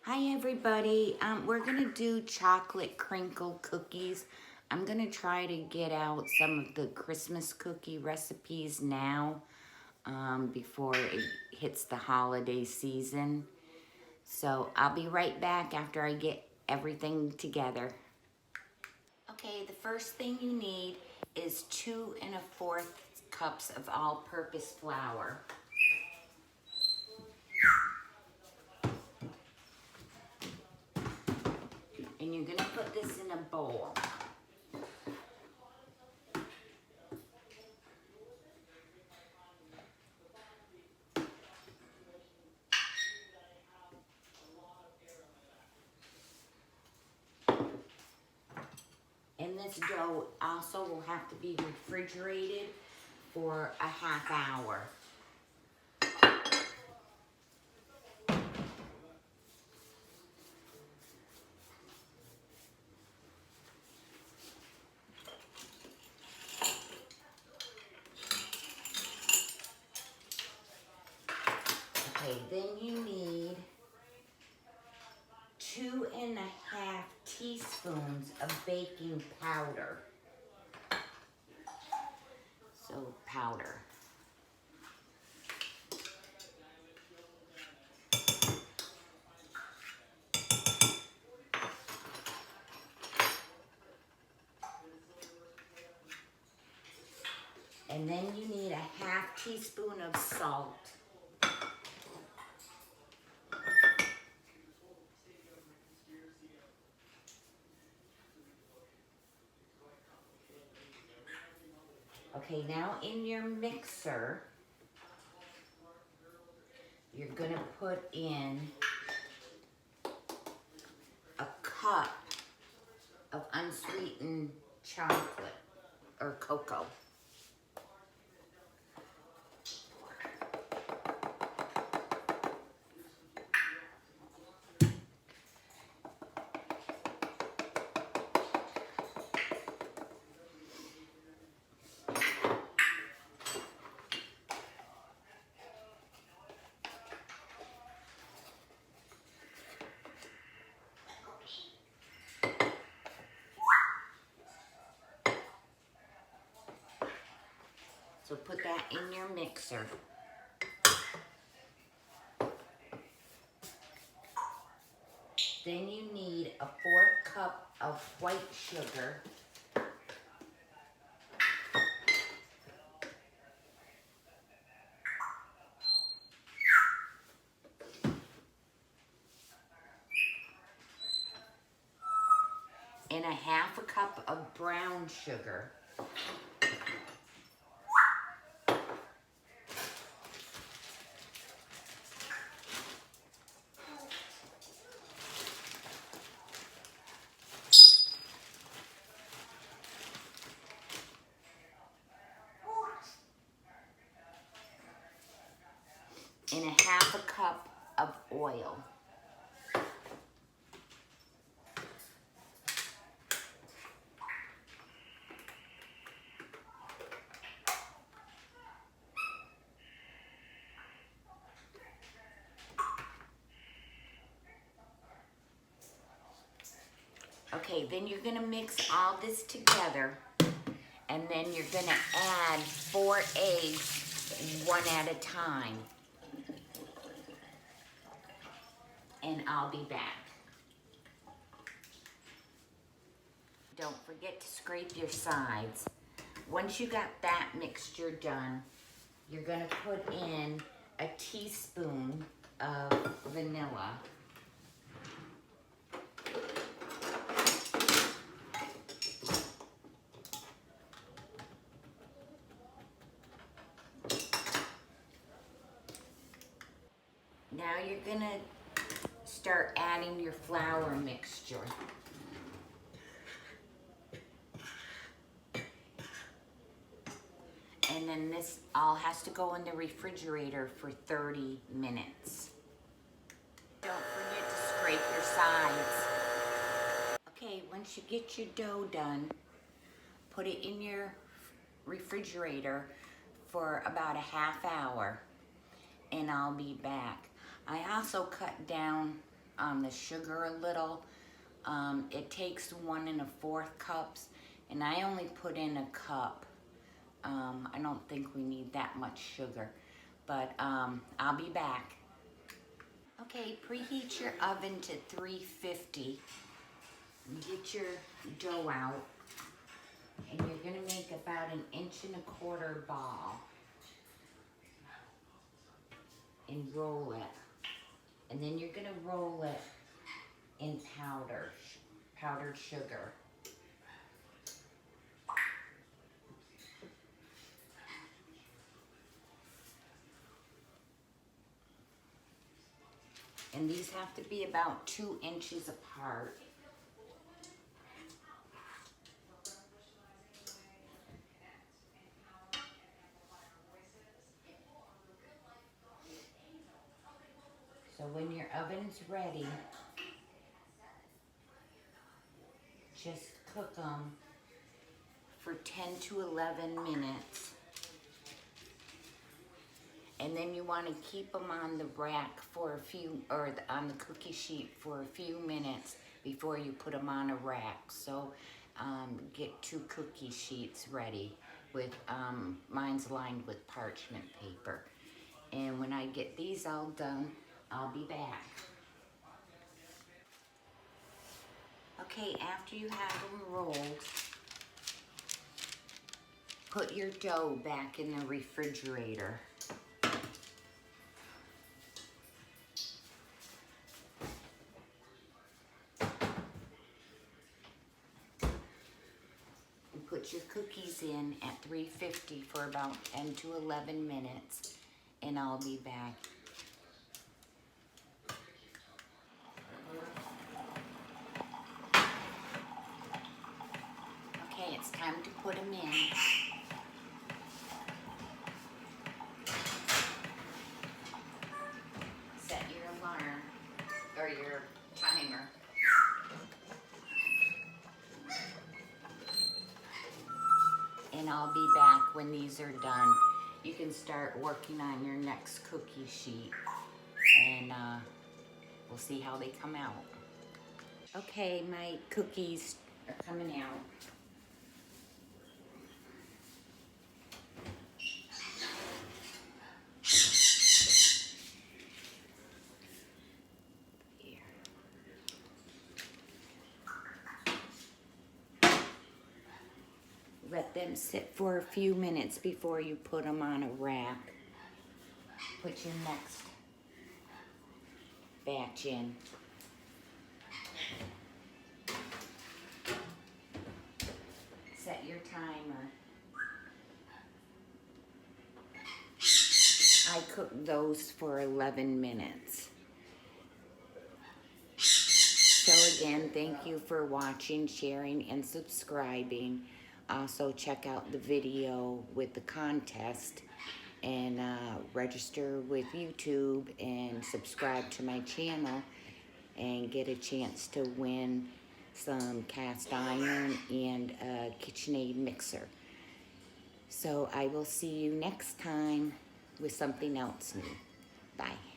Hi everybody, we're gonna do chocolate crinkle cookies. I'm gonna try to get out some of the Christmas cookie recipes now before it hits the holiday season. So I'll be right back after I get everything together. Okay, the first thing you need is 2 1/4 cups of all-purpose flour. And you're gonna put this in a bowl. And this dough also will have to be refrigerated for a half hour. Okay, then you need 2 1/2 teaspoons of baking powder. So powder. And then you need a 1/2 teaspoon of salt. Okay, now in your mixer, you're gonna put in a cup of unsweetened chocolate or cocoa. So put that in your mixer. Then you need a 1/4 cup of white sugar. And a 1/2 cup of brown sugar. And a 1/2 cup of oil. Okay, then you're gonna mix all this together, and then you're gonna add 4 eggs, one at a time. And I'll be back. Don't forget to scrape your sides. Once you got that mixture done, you're gonna put in a teaspoon of vanilla. Now you're gonna start adding your flour mixture. And then this all has to go in the refrigerator for 30 minutes. Don't forget to scrape your sides. Okay, once you get your dough done, put it in your refrigerator for about a half hour, and I'll be back. I also cut down on the sugar a little. It takes 1 1/4 cups, and I only put in a cup. I don't think we need that much sugar, but I'll be back. Okay, preheat your oven to 350. Get your dough out, and you're gonna make about 1 1/4 inch ball and roll it. And then you're gonna roll it in powdered sugar. And these have to be about 2 inches apart. So when your oven's ready, just cook them for 10 to 11 minutes. And then you want to keep them on the rack for a few, or on the cookie sheet for a few minutes before you put them on a rack. So get 2 cookie sheets ready with, mine's lined with parchment paper. And when I get these all done, I'll be back. Okay, after you have them rolled, put your dough back in the refrigerator. And put your cookies in at 350 for about 10 to 11 minutes, and I'll be back. Okay, it's time to put them in. Set your alarm, or your timer. And I'll be back when these are done. You can start working on your next cookie sheet, and we'll see how they come out. Okay, my cookies are coming out. Here. Let them sit for a few minutes before you put them on a rack. Put your next batch in. Set your timer. I cooked those for 11 minutes. So again, thank you for watching, sharing, and subscribing. Also check out the video with the contest, and register with YouTube and subscribe to my channel and get a chance to win some cast iron and a KitchenAid mixer. So I will see you next time with something else new. Bye.